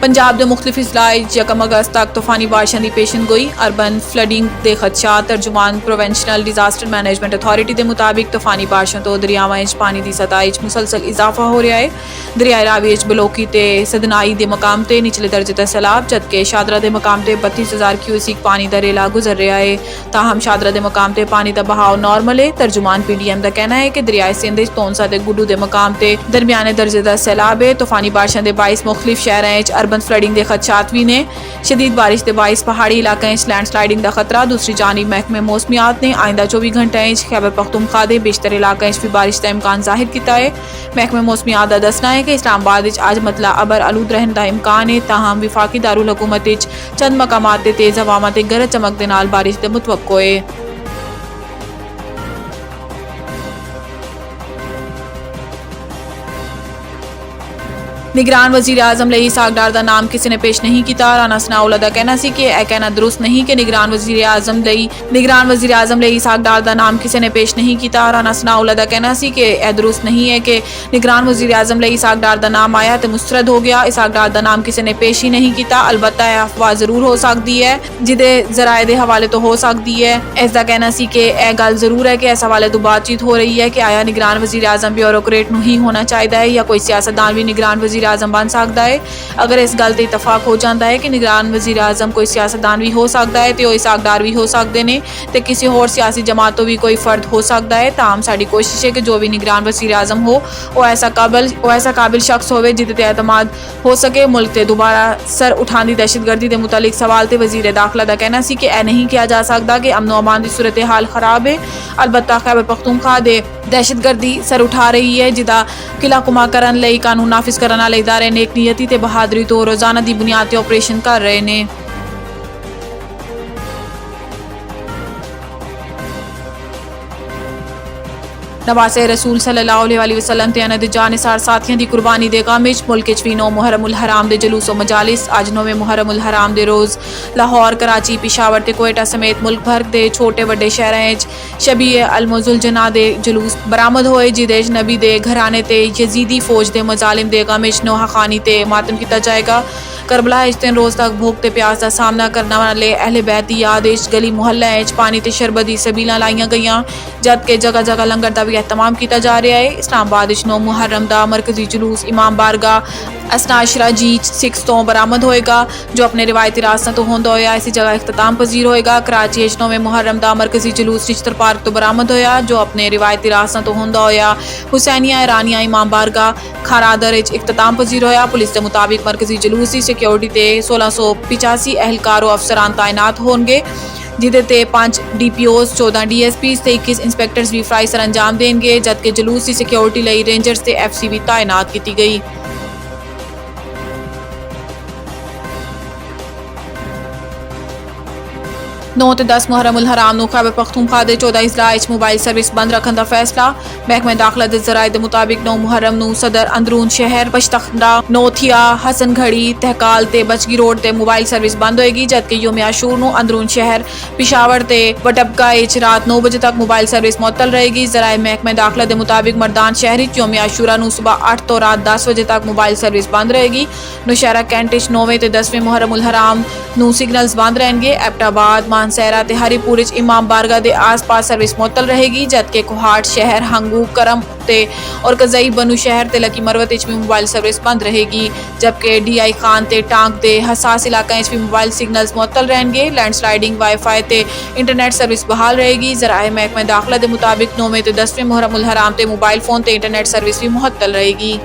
पंजाब के मुख्तलिफ इजलाए 1 अगस्त तक तूफानी बारिशां की पेशन गोई। अर्बन फ्लडिंग के खदशात तर्जुमान प्रोवेंशनल डिजास्टर मैनेजमेंट अथॉरिटी के मुताबिक तूफानी बारिशों तो दरियावां पानी की सतह मुसलसल इजाफा हो रहा है। दरियाए रावी बलोकी ते सदनाई के मकाम से निचले दर्जे तक सैलाब, जबकि शादरा के मकाम से 32,000 क्यूसिक पानी का रेला गुजर रहा है। ताहम शादरा के मकाम से पानी का बहाव नॉर्मल है। तर्जुमान PDM का कहना है कि दरियाए सिंध तोनसा के गुड्डू के मकाम से दरमियाने दर्जे का सैलाब है। तूफानी बारिशां के बाईस मुख्तलिफ शहरों अर्बन फ्लडिंग के खदशात भी ने। शदीद बारिश के बाईस पहाड़ी इलाकों लैंडस्लाइडिंग का खतरा। दूसरी जानिब महकमे मौसमियात ने आइंदा 24 घंटे खैबर पख्तूनख्वा के बेशतर इलाकों भी बारिश का इम्कान जाहिर किया है। महकमे मौसमियात का दसना है कि इस्लामाबाद आज मतला अबर आलूद रहने का इम्कान है। ताहम विफाकी दारुल हुकूमत चंद मकामात ते तेज़ हवावां ते गरज चमक के नाल बारिश का मुतवक्को है। निगरान वजीर आजम लई इसहाक डार का नाम किसी ने पेश नहीं किया। राना सनाउल्ला का कहना सी कि यह कहना दुरुस्त नहीं कि निगरान वजीर आजम लई इसहाक डार का नाम किसी ने पेश नहीं किया। राना सनाउल्ला का कहना सी कि यह दुरुस्त नहीं है कि निगरान वजीर आजम लई इसहाक डार का नाम आया तो मुस्तरद हो गया। इसहाक डार का नाम किसी ने पेश ही नहीं किया। अलबत्ता यह अफवाह जरूर हो सकती है जिदे जराए के हवाले तो हो सकती है। इसका कहना सी कि यह गल जरूर है कि इस हवाले तो बातचीत हो रही है कि आया निगरान वजीर आजम ब्यूरोक्रेट ही होना चाहिए है या कोई सियासतदान भी निगरान वजीर आजम बन सकता है। अगर इस गल से इतफाक हो जाता है कि निगरान वजीर आजम कोई सियासतदान भी हो सकता है तो इसहाक डार भी हो सकते हैं तो किसी होर सियासी जमात तो भी कोई फर्द हो सकता है। ताम साड़ी कोशिश है कि जो भी निगरान वजीर आजम हो वो ऐसा काबिल शख्स हो जिदे एतमाद हो सके। मुल्क से दोबारा सर उठानी दहशतगर्दी के मुतालिक सवाल ते वजीर दाखिला का कहना सी कि यह नहीं किया जा सकता कि अमन अमान की सूरत हाल खराब है। अलबत्ता खैबर पख्तूनख्वा दे दहशतगर्दी सर उठा रही है जिदा किला कुमा करन लई कानून नाफिज करने वाले इदारे नेक नीयती ते बहादुरी तो रोजाना की बुनियाद ऑपरेशन कर रहे हैं। नवासे रसूल सल्लल्लाहु अलैहि वसल्लम ते अनद जान निसार साथियों की कुर्बानी दे गम मुल्क भी 9 मुहर्रमुल हराम दे जुलूस व मजालिस। अज 9वें मुहर्रमुल हराम दे रोज़ लाहौर, कराची, पिशावर ते कोयटा समेत मुल्क भर के छोटे वड्डे शहरों शबी अलमुजुलजना दे जुलूस बरामद होए जिदे नबी दे घराने ते यजीदी फौज दे मजालिम दे गम नोहा खानी ते मातम किया जाएगा। करबला 3 रोज़ तक भूख ते प्यास का सामना करने वाले अहले बैत की याद गली मुहल्ला पानी ते शरबत की सबीला लाइया गई, जबकि जगह जगह लंगर का भी एहतमाम किया जा रहा है। इस्लामाबाद 9 मुहर्रम का मरकजी जुलूस इमाम बारगाह असनाशरा G6 तो बरामद होएगा जो अपने रिवायती रास्ता तो होंदा होया इसी जगह इख्तिताम पजीर होएगा। कराची 9वें मुहर्रम का मरकजी जुलूस रिश्तर पार्क तो बरामद होया जो अपने रिवायती रास्ता तो होंदा होया हुसैनिया ईरानिया इमाम बारगाह खारादर इख्तिताम पजीर होया। पुलिस के मुताबिक मरकजी जुलूस की सिक्योरिटी ते 1685 एहलकार व अफसरान तैनात होंगे जिदे ते 5 DPOs 14 DSPs ते 21 इंस्पैक्टर्स भी फ्राई सर अंजाम देंगे, जबकि जुलूस की सिक्योरिटी लई रेंजर्स ते FC भी तैनात की गई। 9 ते 10 मुहर्रमुल हराम नूं खैबर पख्तूनख्वा दे 14 इजलाए मोबाइल सर्विस बंद रखने का फैसला। महकमे दाखिला दे ज़राए के मुताबिक 9 मुहर्रम नूं सदर अंदरून शहर पशतखंडा नोथिया हसन घड़ी तहकाल ते बचगी रोड ते मोबाइल सर्विस बंद होएगी, जबकि योम आशूर नूं अंदरून शहर पिशावर ते वटबका रात 9 बजे तक मोबाइल सर्विस मुअत्तल रहेगी। ज़राए महकमे दाखिला के मुताबिक मरदान शहरी योम आशूरा नूं सुबह 8 तो रात 10 बजे तक मोबाइल सर्विस बंद रहेगी। नौशहरा कैंट 9वें ते 10वें मुहर्रमुल हराम नूं सिग्नल्स बंद रहेंगे। एबटाबाद मानसहरा ते हरीपुर इमाम बारगाह के आस पास सर्विस मुअत्तल रहेगी, जबकि कोहाट शहर हंगू करम ते और कजई बनू शहर ते लकी मरवत भी मोबाइल सर्विस बंद रहेगी, जबकि DI खान ते टांग ते हसास इलाकों भी मोबाइल सिग्नल्स मुअत्तल रहेंगे। लैंडस्लाइडिंग वाईफाई ते इंटरनेट सर्विस बहाल रहेगी। ज़राए महकमे दाखिला के मुताबिक 9वें ते 10वें मुहर्रमुल हराम ते मोबाइल फोन ते इंटरनेट सर्विस भी मुअत्तल रहेगी।